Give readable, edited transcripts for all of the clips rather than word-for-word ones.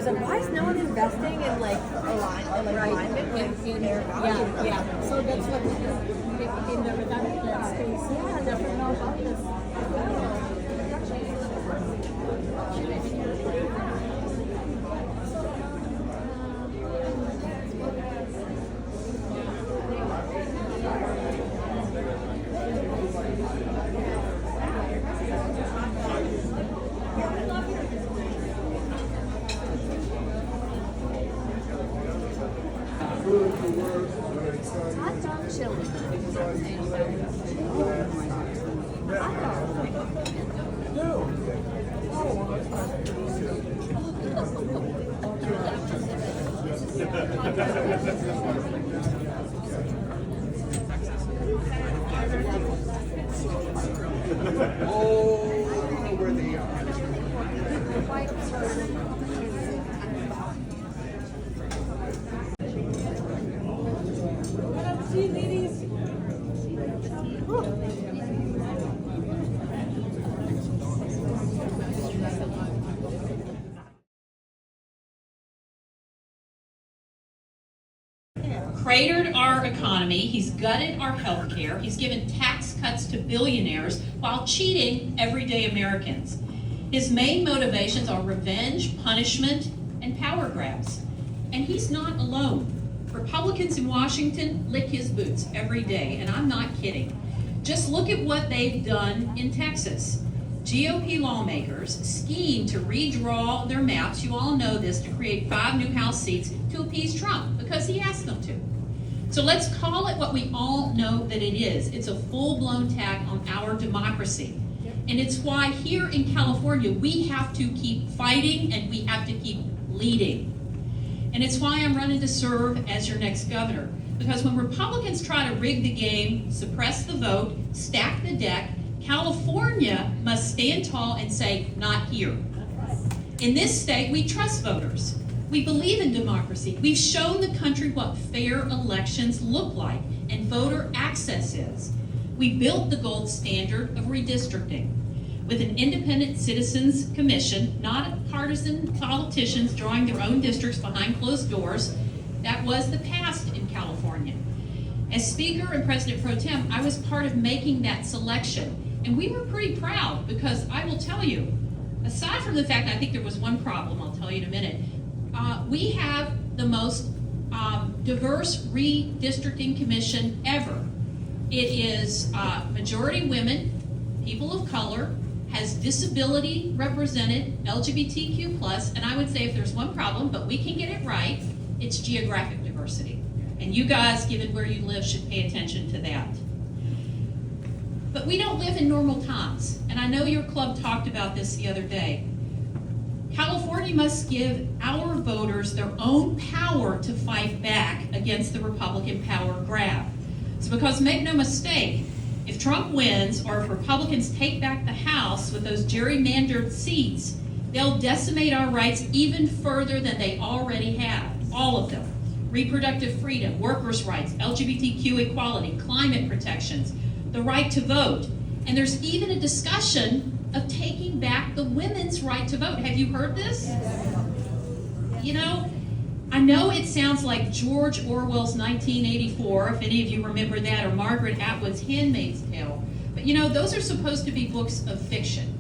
was like, why is no one investing in like alignment with their values? Yeah. So that's what in the redundant space. Yeah, never know about this. Hot dog chili. Oh, where they are. See, ladies. Cratered our economy, he's gutted our health care, he's given tax cuts to billionaires while cheating everyday Americans. His main motivations are revenge, punishment, and power grabs. And he's not alone. Republicans in Washington lick his boots every day, and I'm not kidding. Just look at what they've done in Texas. GOP lawmakers schemed to redraw their maps, you all know this, to create 5 new House seats to appease Trump because he asked them to. So let's call it what we all know that it is. It's a full-blown attack on our democracy. And it's why here in California we have to keep fighting and we have to keep leading. And it's why I'm running to serve as your next governor. Because when Republicans try to rig the game, suppress the vote, stack the deck, California must stand tall and say, not here. In this state, we trust voters. We believe in democracy. We've shown the country what fair elections look like and voter access is. We built the gold standard of redistricting with an independent citizens commission, not partisan politicians drawing their own districts behind closed doors. That was the past in California. As Speaker and President Pro Tem, I was part of making that selection. And we were pretty proud because I will tell you, aside from the fact that I think there was one problem, I'll tell you in a minute, we have the most diverse redistricting commission ever. It is majority women, people of color, has disability represented, LGBTQ+, and I would say if there's one problem, but we can get it right, it's geographic diversity. And you guys, given where you live, should pay attention to that. But we don't live in normal times, and I know your club talked about this the other day. California must give our voters their own power to fight back against the Republican power grab. So because make no mistake, if Trump wins or if Republicans take back the House with those gerrymandered seats, they'll decimate our rights even further than they already have, all of them. Reproductive freedom, workers' rights, LGBTQ equality, climate protections, the right to vote. And there's even a discussion of taking back the women's right to vote. Have you heard this? Yes. You know, I know it sounds like George Orwell's 1984, if any of you remember that, or Margaret Atwood's Handmaid's Tale. But you know, those are supposed to be books of fiction.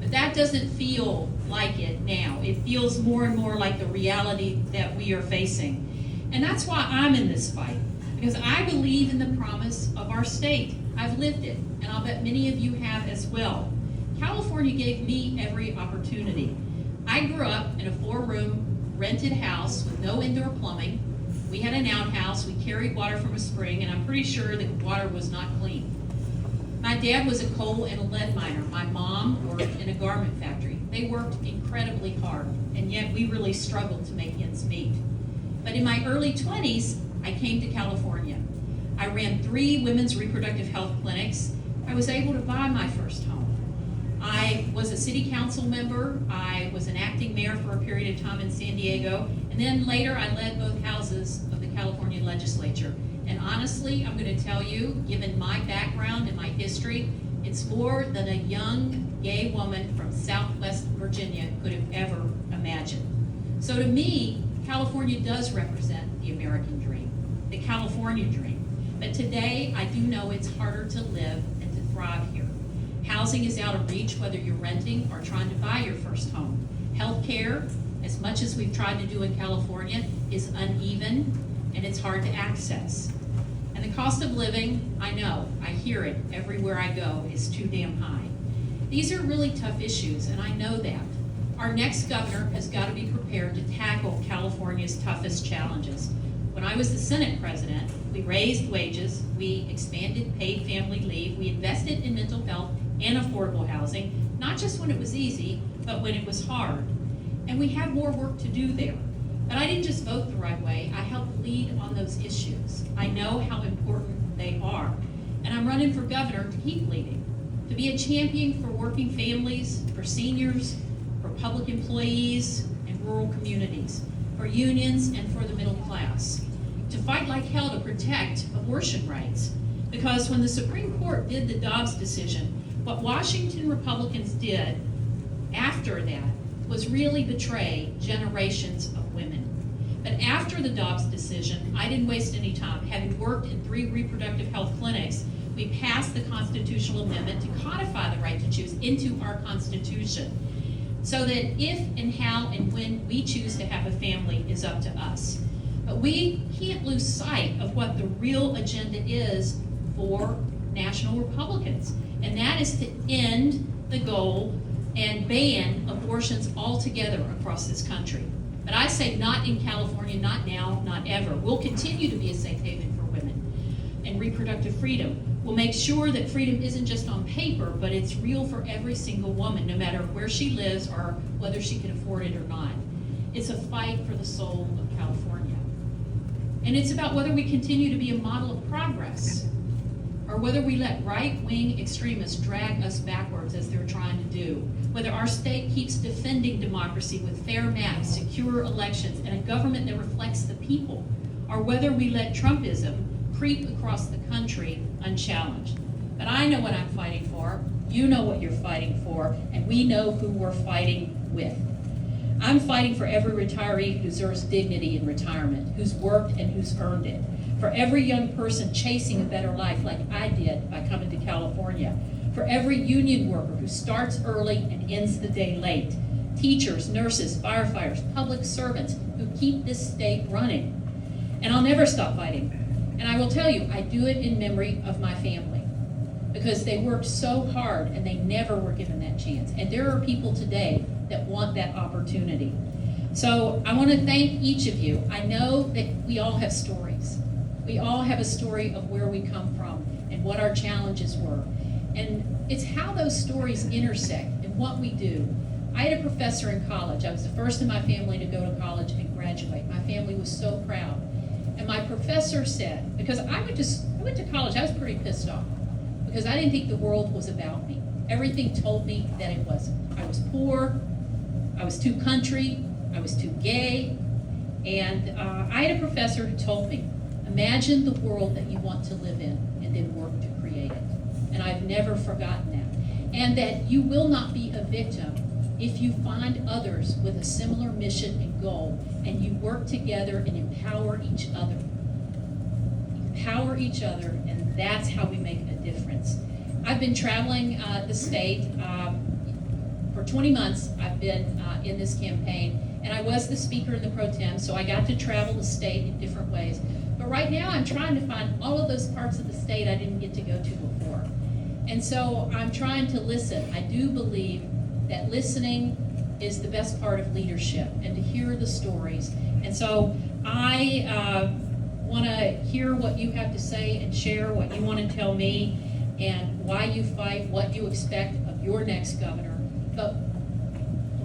But that doesn't feel like it now. It feels more and more like the reality that we are facing. And that's why I'm in this fight, because I believe in the promise of our state. I've lived it, and I'll bet many of you have as well. California gave me every opportunity. I grew up in a 4-room rented house with no indoor plumbing. We had an outhouse, we carried water from a spring, and I'm pretty sure the water was not clean. My dad was a coal and a lead miner. My mom worked in a garment factory. They worked incredibly hard, and yet we really struggled to make ends meet. But in my early 20s, I came to California. I ran 3 women's reproductive health clinics. I was able to buy my first home. I was a city council member. I was an acting mayor for a period of time in San Diego. And then later I led both houses of the California legislature. And honestly, I'm going to tell you, given my background and my history, it's more than a young gay woman from Southwest Virginia could have ever imagined. So to me, California does represent the American dream, the California dream. But today, I do know it's harder to live and to thrive here. Housing is out of reach, whether you're renting or trying to buy your first home. Healthcare, as much as we've tried to do in California, is uneven and it's hard to access. And the cost of living, I know, I hear it everywhere I go, is too damn high. These are really tough issues, and I know that. Our next governor has got to be prepared to tackle California's toughest challenges. When I was the Senate president, we raised wages, we expanded paid family leave, we invested in mental health and affordable housing, not just when it was easy, but when it was hard. And we have more work to do there. But I didn't just vote the right way, I helped lead on those issues. I know how important they are. And I'm running for governor to keep leading, to be a champion for working families, for seniors, for public employees and rural communities, for unions and for the middle class, to fight like hell to protect abortion rights. Because when the Supreme Court did the Dobbs decision, what Washington Republicans did after that was really betray generations of women. But after the Dobbs decision, I didn't waste any time. Having worked in 3 reproductive health clinics, we passed the constitutional amendment to codify the right to choose into our Constitution, so that if and how and when we choose to have a family is up to us. But we can't lose sight of what the real agenda is for national Republicans, and that is to end the goal and ban abortions altogether across this country. But I say not in California, not now, not ever. We'll continue to be a safe haven for women and reproductive freedom. We'll make sure that freedom isn't just on paper, but it's real for every single woman, no matter where she lives or whether she can afford it or not. It's a fight for the soul of California. And it's about whether we continue to be a model of progress or whether we let right-wing extremists drag us backwards as they're trying to do. Whether our state keeps defending democracy with fair maps, secure elections, and a government that reflects the people, or whether we let Trumpism creep across the country unchallenged. But I know what I'm fighting for, you know what you're fighting for, and we know who we're fighting with. I'm fighting for every retiree who deserves dignity in retirement, who's worked and who's earned it. For every young person chasing a better life like I did by coming to California. For every union worker who starts early and ends the day late. Teachers, nurses, firefighters, public servants who keep this state running. And I'll never stop fighting. And I will tell you, I do it in memory of my family, because they worked so hard and they never were given that chance. And there are people today that want that opportunity. So I want to thank each of you. I know that we all have stories. We all have a story of where we come from and what our challenges were. And it's how those stories intersect and what we do. I had a professor in college. I was the first in my family to go to college and graduate. My family was so proud. And my professor said, because I went to college, I was pretty pissed off, because I didn't think the world was about me. Everything told me that it wasn't. I was poor, I was too country, I was too gay, and I had a professor who told me, imagine the world that you want to live in and then work to create it. And I've never forgotten that. And that you will not be a victim if you find others with a similar mission and goal, and you work together and empower each other. Empower each other, and that's how we make a difference. I've been traveling the state for 20 months. I've been in this campaign, and I was the speaker in the pro tem, so I got to travel the state in different ways. But right now, I'm trying to find all of those parts of the state I didn't get to go to before. And so I'm trying to listen. I do believe that listening is the best part of leadership, and to hear the stories. And so I want to hear what you have to say and share what you want to tell me and why you fight, what you expect of your next governor. But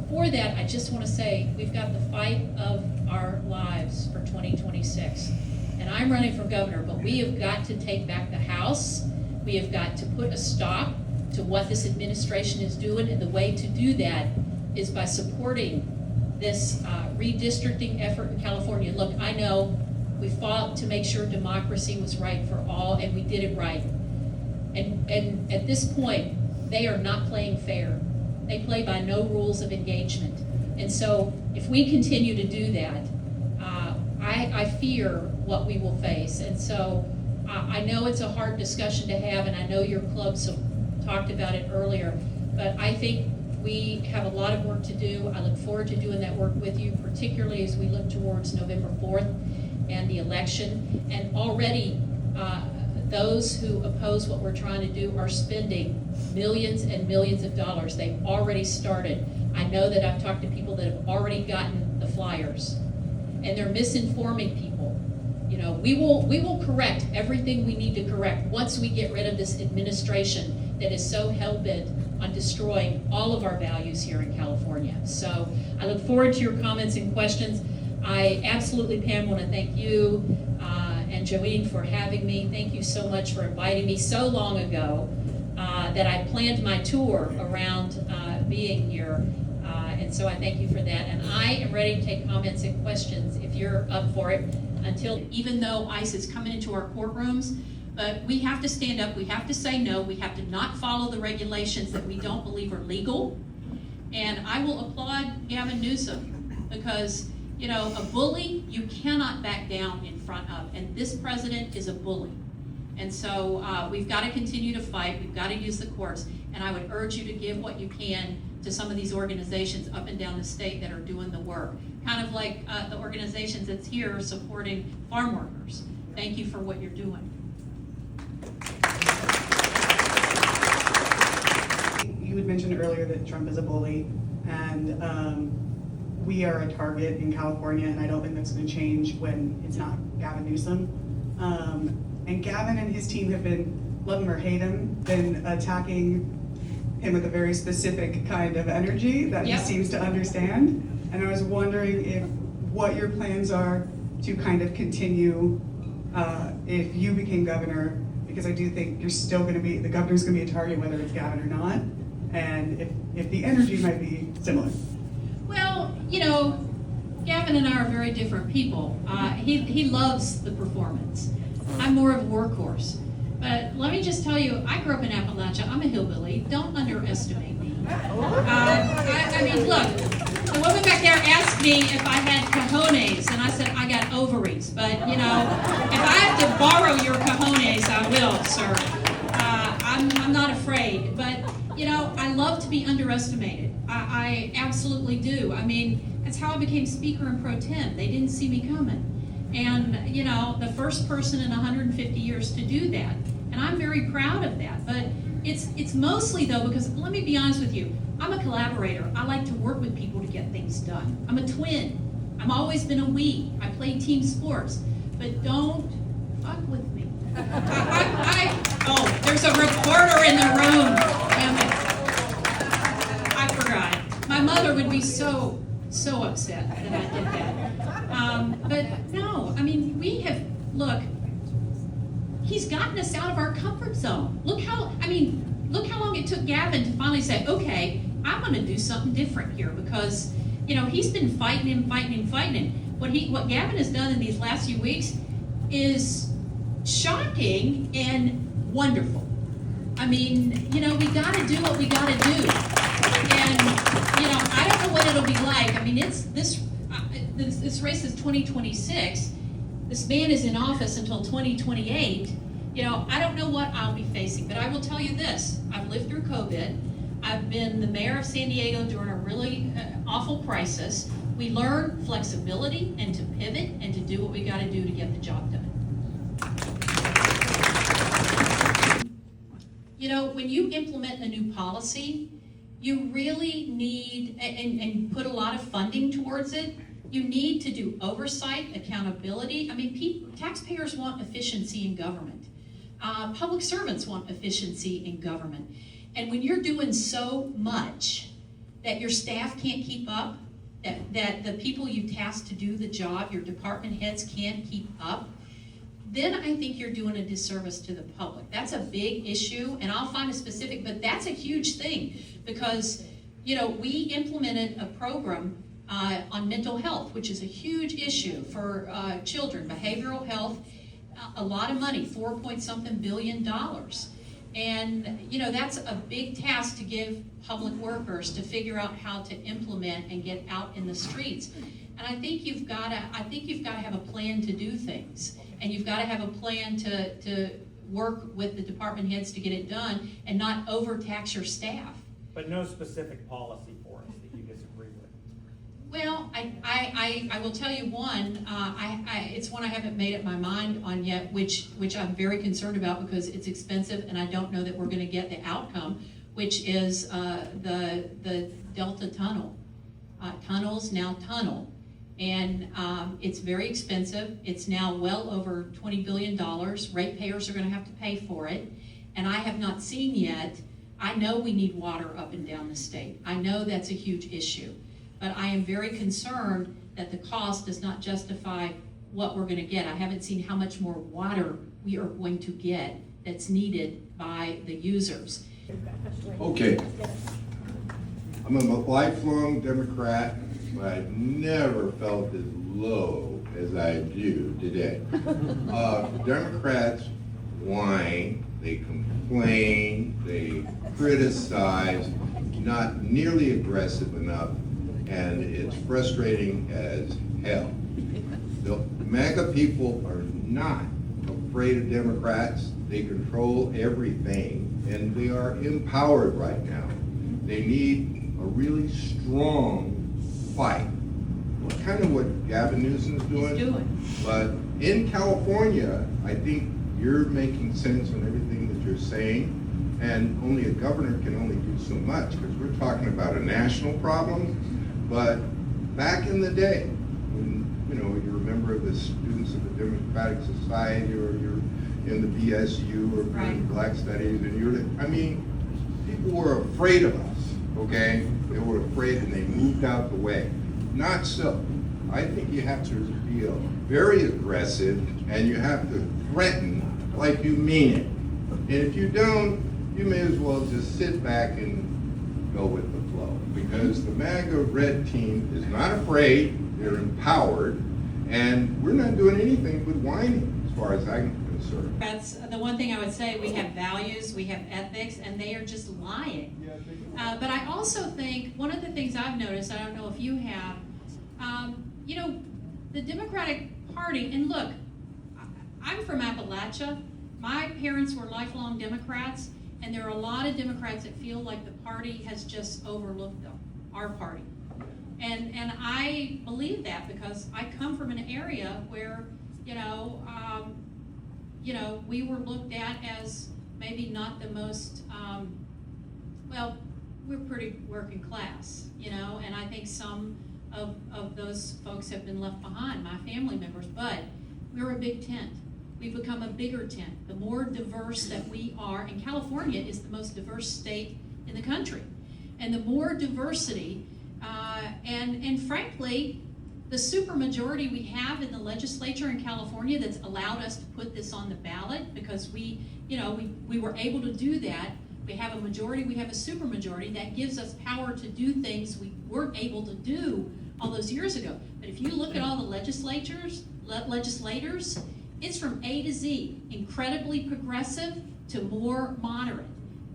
before that, I just want to say we've got the fight of our lives for 2026. And I'm running for governor, but we have got to take back the House. We have got to put a stop to what this administration is doing, and the way to do that is by supporting this redistricting effort in California. Look, I know we fought to make sure democracy was right for all, and we did it right. And at this point, they are not playing fair. They play by no rules of engagement. And so if we continue to do that, I fear what we will face. And so I know it's a hard discussion to have, and I know your clubs have talked about it earlier, but I think we have a lot of work to do. I look forward to doing that work with you, particularly as we look towards November 4th and the election. And already those who oppose what we're trying to do are spending millions and millions of dollars. They've already started. I know that I've talked to people that have already gotten the flyers, and they're misinforming people. You know, we will correct everything we need to correct once we get rid of this administration that is so hell-bent on destroying all of our values here in California. So I look forward to your comments and questions. I absolutely, Pam, want to thank you and Joanne for having me. Thank you so much for inviting me so long ago that I planned my tour around being here. And so I thank you for that. And I am ready to take comments and questions if you're up for it. Even though ICE is coming into our courtrooms, but we have to stand up, we have to say no, we have to not follow the regulations that we don't believe are legal. And I will applaud Gavin Newsom because, you know, a bully you cannot back down in front of, and this president is a bully. And so we've got to continue to fight, we've got to use the courts, and I would urge you to give what you can to some of these organizations up and down the state that are doing the work. Kind of like the organizations that's here supporting farm workers. Thank you for what you're doing. You had mentioned earlier that Trump is a bully, and we are a target in California, and I don't think that's going to change when it's not Gavin Newsom. And Gavin and his team have been, love him or hate him, been attacking him with a very specific kind of energy that he seems to understand. And I was wondering if what your plans are to kind of continue if you became governor, because I do think you're still going to be, the governor's going to be a target whether it's Gavin or not, and if the energy might be similar. Well, you know, Gavin and I are very different people. He loves the performance. I'm more of a workhorse. But let me just tell you, I grew up in Appalachia. I'm a hillbilly. Don't underestimate me. I mean, look, the woman back there asked me if I had cojones, and I said I got ovaries. But, you know, if I have to borrow your cojones, I will, sir. I'm not afraid. But, you know, I love to be underestimated. I absolutely do. I mean, that's how I became Speaker and Pro Tem. They didn't see me coming. And, you know, the first person in 150 years to do that. And I'm very proud of that. But it's mostly, though, because let me be honest with you, I'm a collaborator. I like to work with people to get things done. I'm a twin. I've always been a we. I play team sports. But don't fuck with me. Oh, there's a reporter in the room. Damn it. I forgot. My mother would be so upset that I did that. But no, I mean, look, he's gotten us out of our comfort zone. Look how long it took Gavin to finally say, okay, I'm going to do something different here because, you know, he's been fighting him. What Gavin has done in these last few weeks is shocking and wonderful. I mean, you know, we got to do what we got to do. And, you know, I don't know what it'll be like. I mean, this race is 2026. This man is in office until 2028. You know, I don't know what I'll be facing, but I will tell you this. I've lived through COVID. I've been the mayor of San Diego during a really awful crisis. We learn flexibility and to pivot and to do what we got to do to get the job done. You know, when you implement a new policy, you really need, and put a lot of funding towards it, you need to do oversight, accountability. I mean, taxpayers want efficiency in government. Public servants want efficiency in government. And when you're doing so much that your staff can't keep up, that the people you task to do the job, your department heads can't keep up, then I think you're doing a disservice to the public. That's a big issue, and I'll find a specific, but that's a huge thing because, you know, we implemented a program on mental health, which is a huge issue for children, behavioral health, a lot of money, $4 point something billion. And, you know, that's a big task to give public workers to figure out how to implement and get out in the streets. And I think you've got to have a plan to do things. And you've got to have a plan to work with the department heads to get it done and not overtax your staff. But no specific policy for us that you disagree with. Well, I will tell you one, it's one I haven't made up my mind on yet, which I'm very concerned about because it's expensive and I don't know that we're gonna get the outcome, which is the Delta Tunnel. Tunnels now tunnel. And it's very expensive. It's now well over $20 billion. Ratepayers are gonna have to pay for it. And I have not seen yet, I know we need water up and down the state. I know that's a huge issue. But I am very concerned that the cost does not justify what we're gonna get. I haven't seen how much more water we are going to get that's needed by the users. Okay. I'm a lifelong Democrat, but I never felt as low as I do today. Democrats whine, they complain, they criticize, not nearly aggressive enough, and it's frustrating as hell. The MAGA people are not afraid of Democrats. They control everything, and they are empowered right now. They need a really strong fight. Kind of what Gavin Newsom's doing. But in California, I think you're making sense on everything that you're saying, and only a governor can only do so much, because we're talking about a national problem. But back in the day, when you're a member of the Students of the Democratic Society, or you're in the BSU or in Black Studies, and people were afraid of us, okay? They were afraid and they moved out the way. Not so. I think you have to be very aggressive and you have to threaten like you mean it. And if you don't, you may as well just sit back and go with the flow. Because the MAGA red team is not afraid, they're empowered, and we're not doing anything but whining as far as I'm concerned. That's the one thing I would say. We have values, we have ethics, and they are just lying. But I also think one of the things I've noticed, I don't know if you have, the Democratic Party, and look, I'm from Appalachia. My parents were lifelong Democrats, and there are a lot of Democrats that feel like the party has just overlooked them, our party. And I believe that because I come from an area where, we were looked at as maybe not the most, we're pretty working class, and I think some of those folks have been left behind, my family members, but we're a big tent. We've become a bigger tent. The more diverse that we are, and California is the most diverse state in the country, and the more diversity, and frankly, the supermajority we have in the legislature in California that's allowed us to put this on the ballot because we were able to do that. We have a majority, we have a supermajority that gives us power to do things we weren't able to do all those years ago. But if you look at all the legislators, it's from A to Z, incredibly progressive to more moderate.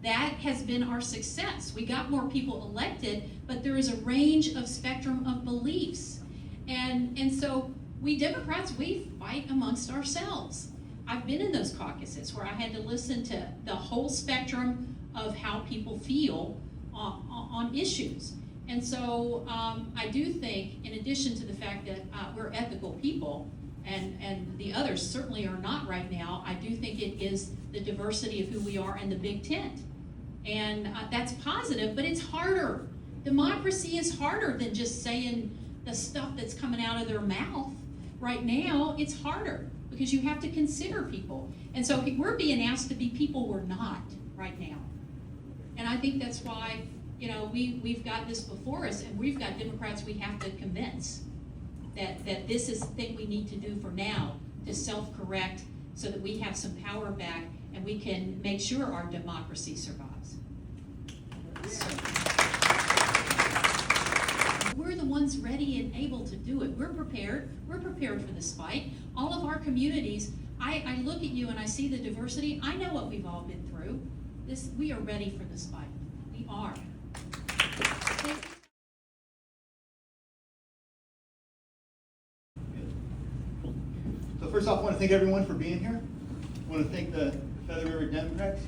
That has been our success. We got more people elected, but there is a range of spectrum of beliefs. And so we Democrats, we fight amongst ourselves. I've been in those caucuses where I had to listen to the whole spectrum of how people feel on issues. And so I do think, in addition to the fact that we're ethical people, and the others certainly are not right now, I do think it is the diversity of who we are and the big tent. And that's positive, but it's harder. Democracy is harder than just saying the stuff that's coming out of their mouth. Right now, it's harder because you have to consider people. And so we're being asked to be people we're not right now. And I think that's why, we've got this before us, and we've got Democrats we have to convince that this is the thing we need to do for now to self-correct so that we have some power back and we can make sure our democracy survives. So, we're the ones ready and able to do it. We're prepared. We're prepared for this fight. All of our communities, I look at you and I see the diversity. I know what we've all been through. We are ready for this fight. We are. So first off, I want to thank everyone for being here. I want to thank the Feather River Democrats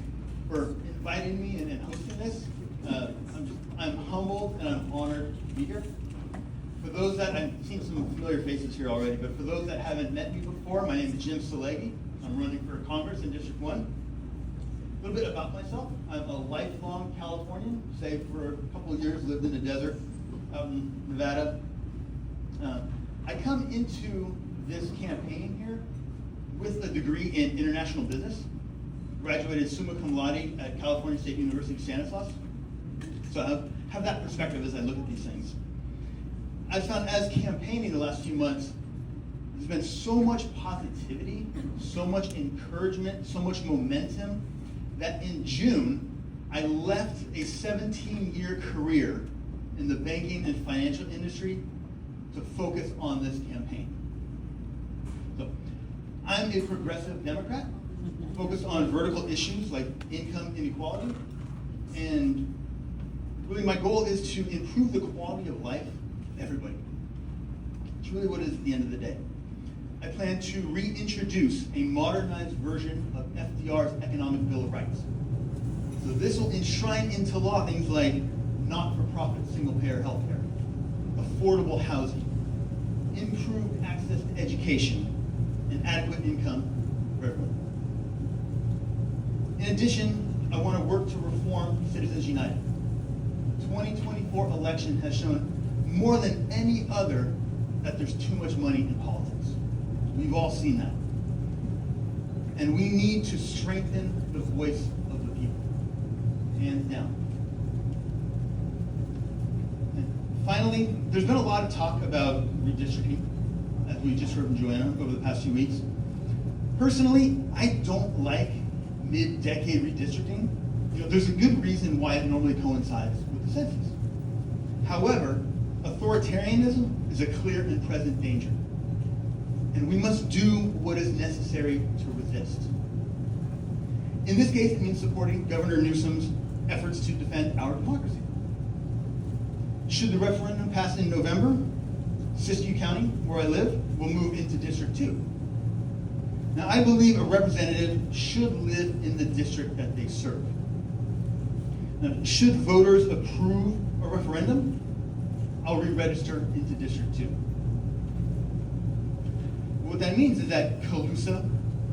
for inviting me and hosting this. I'm humbled and I'm honored to be here. For those that, I've seen some familiar faces here already, but for those that haven't met me before, my name is Jim Salegui. I'm running for Congress in District 1. A little bit about myself. I'm a lifelong Californian, save for a couple of years, lived in the desert out in Nevada. I come into this campaign here with a degree in international business. Graduated summa cum laude at California State University, Stanislaus. So I have that perspective as I look at these things. I've found as campaigning the last few months, there's been so much positivity, so much encouragement, so much momentum, that in June, I left a 17-year career in the banking and financial industry to focus on this campaign. So, I'm a progressive Democrat, focused on vertical issues like income inequality, and really my goal is to improve the quality of life of everybody. It's really what it is at the end of the day. I plan to reintroduce a modernized version of FDR's Economic Bill of Rights. So this will enshrine into law things like not-for-profit single-payer health care, affordable housing, improved access to education, and adequate income for everyone. In addition, I want to work to reform Citizens United. The 2024 election has shown more than any other that there's too much money in politics. We've all seen that. And we need to strengthen the voice of the people, hands down. And finally, there's been a lot of talk about redistricting, as we just heard from Joanna over the past few weeks. Personally, I don't like mid-decade redistricting. There's a good reason why it normally coincides with the census. However, authoritarianism is a clear and present danger. And we must do what is necessary to resist. In this case, it means supporting Governor Newsom's efforts to defend our democracy. Should the referendum pass in November, Siskiyou County, where I live, will move into District 2. Now, I believe a representative should live in the district that they serve. Now, should voters approve a referendum, I'll re-register into District 2. What that means is that Colusa,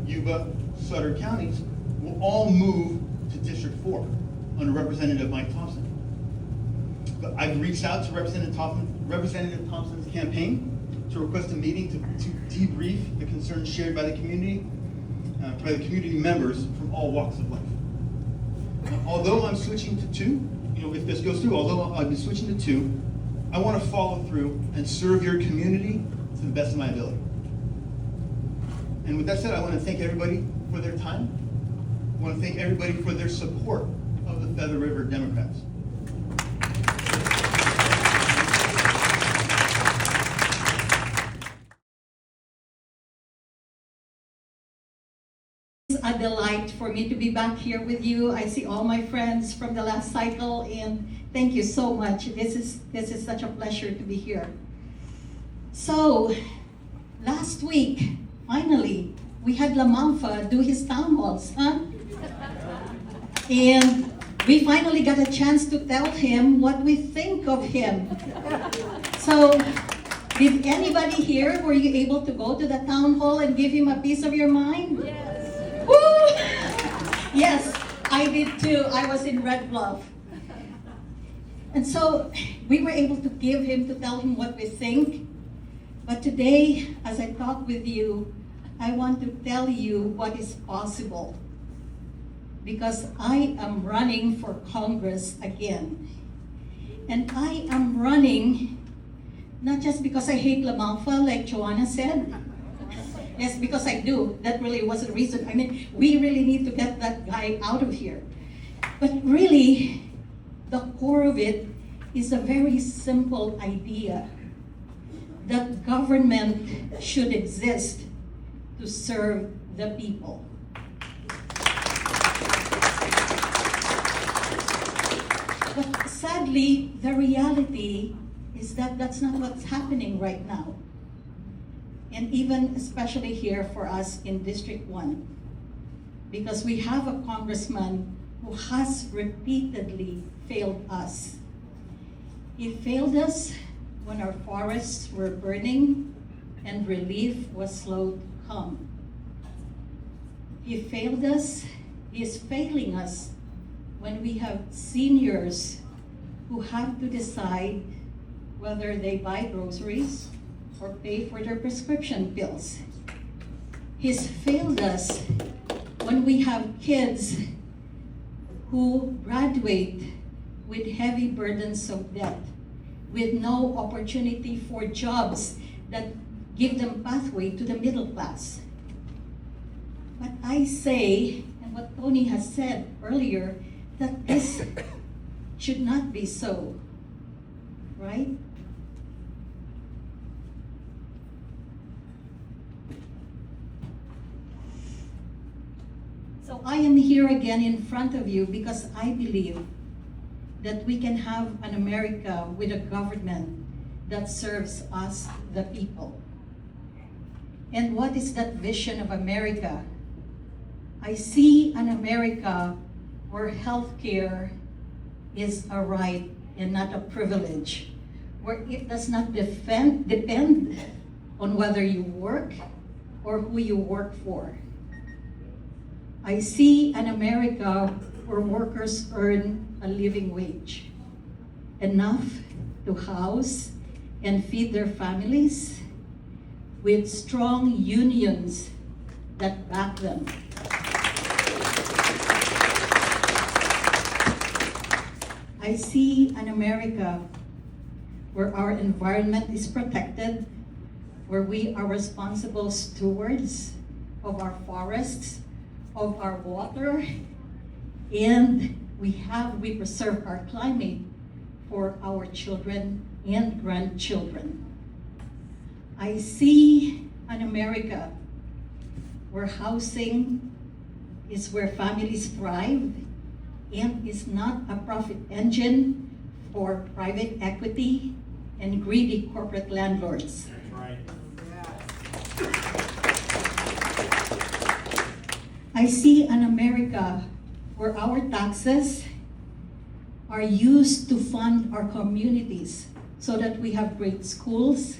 Yuba, Sutter counties will all move to District 4 under Representative Mike Thompson. But I've reached out to Representative Thompson's campaign to request a meeting to debrief the concerns shared by the community members from all walks of life. Although I'm switching to 2, if this goes through, although I'll be switching to 2, I want to follow through and serve your community to the best of my ability. And with that said, I want to thank everybody for their time. I want to thank everybody for their support of the Feather River Democrats. It's a delight for me to be back here with you. I see all my friends from the last cycle, and thank you so much. This is such a pleasure to be here. So, last week, finally, we had Lamanfa do his town halls, huh? And we finally got a chance to tell him what we think of him. So, did anybody here, were you able to go to the town hall and give him a piece of your mind? Yes. Woo! Yes, I did too. I was in Red Bluff. And so, we were able to tell him what we think. But today, as I talk with you, I want to tell you what is possible. Because I am running for Congress again. And I am running not just because I hate Lamanfa, like Joanna said. Yes, because I do. That really was the reason. I mean, we really need to get that guy out of here. But really, the core of it is a very simple idea. That government should exist to serve the people. sadly, the reality is that that's not what's happening right now. And even especially here for us in District 1, because we have a congressman who has repeatedly failed us. He failed us when our forests were burning and relief was slow to come. He failed us, he is failing us when we have seniors who have to decide whether they buy groceries or pay for their prescription pills. He's failed us when we have kids who graduate with heavy burdens of debt, with no opportunity for jobs that give them pathway to the middle class. But I say, and what Toni has said earlier, that this should not be so, right? So I am here again in front of you because I believe that we can have an America with a government that serves us, the people. And what is that vision of America? I see an America where healthcare is a right and not a privilege, where it does not depend on whether you work or who you work for. I see an America where workers earn a living wage, enough to house and feed their families, with strong unions that back them. I see an America where our environment is protected, where we are responsible stewards of our forests, of our water, and we preserve our climate for our children and grandchildren. I see an America where housing is where families thrive and is not a profit engine for private equity and greedy corporate landlords. Right. I see an America where our taxes are used to fund our communities so that we have great schools,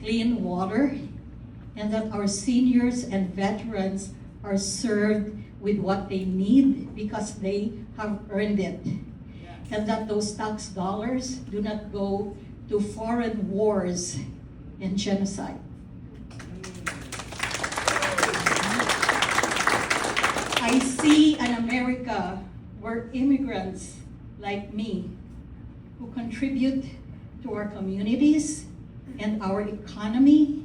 clean water, and that our seniors and veterans are served with what they need because they have earned it. And that those tax dollars do not go to foreign wars and genocide. I see an America where immigrants like me, who contribute to our communities and our economy,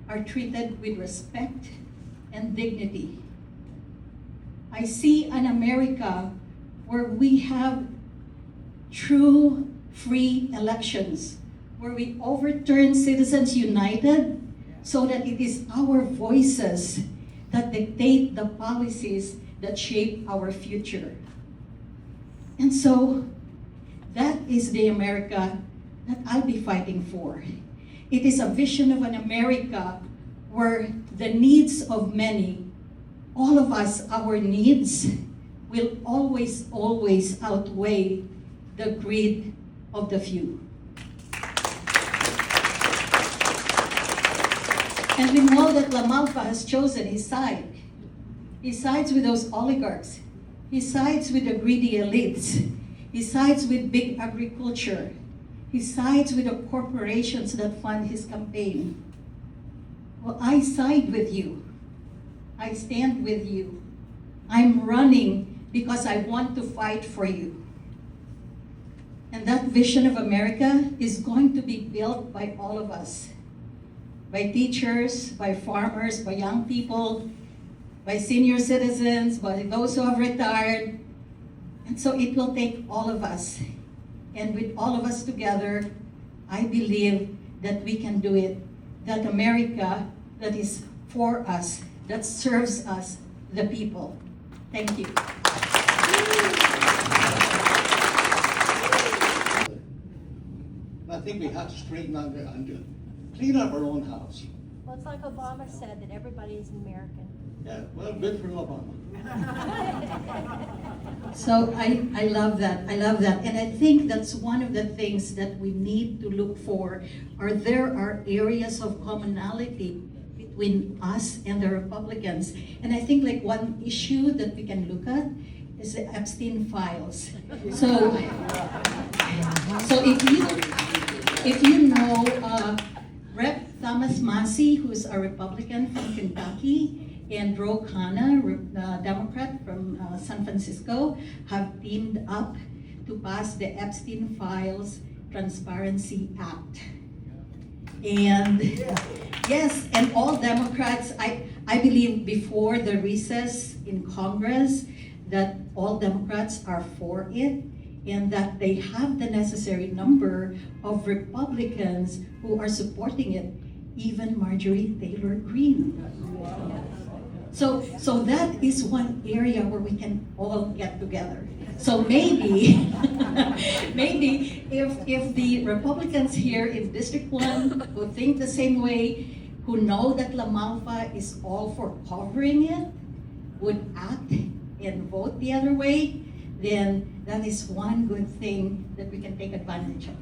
are treated with respect and dignity. I see an America where we have true, free elections, where we overturn Citizens United so that it is our voices that dictate the policies that shape our future. And so, that is the America that I'll be fighting for. It is a vision of an America where the needs of many, all of us, our needs, will always, always outweigh the greed of the few. And we know that Lamalfa has chosen his side. He sides with those oligarchs. He sides with the greedy elites. He sides with big agriculture. He sides with the corporations that fund his campaign. Well, I side with you. I stand with you. I'm running because I want to fight for you. And that vision of America is going to be built by all of us. By teachers, by farmers, by young people, by senior citizens, by those who have retired. And so it will take all of us. And with all of us together, I believe that we can do it. That America that is for us, that serves us, the people. Thank you. think we have to straighten out, clean up our own house. Well, it's like Obama said, that everybody is American. Yeah, well, good for Obama. So I love that. I love that. And I think that's one of the things that we need to look for. There are areas of commonality between us and the Republicans. And I think like one issue that we can look at is the Epstein files. So if you know Rep. Thomas Massey, who's a Republican from Kentucky, and Ro Khanna, Democrat from San Francisco, have teamed up to pass the Epstein Files Transparency Act. And yes, and all Democrats, I believe before the recess in Congress, that all Democrats are for it, and that they have the necessary number of Republicans who are supporting it, even Marjorie Taylor Greene. So that is one area where we can all get together. So maybe, maybe if the Republicans here in District 1 who think the same way, who know that La Malfa is all for covering it, would act and vote the other way, then that is one good thing that we can take advantage of.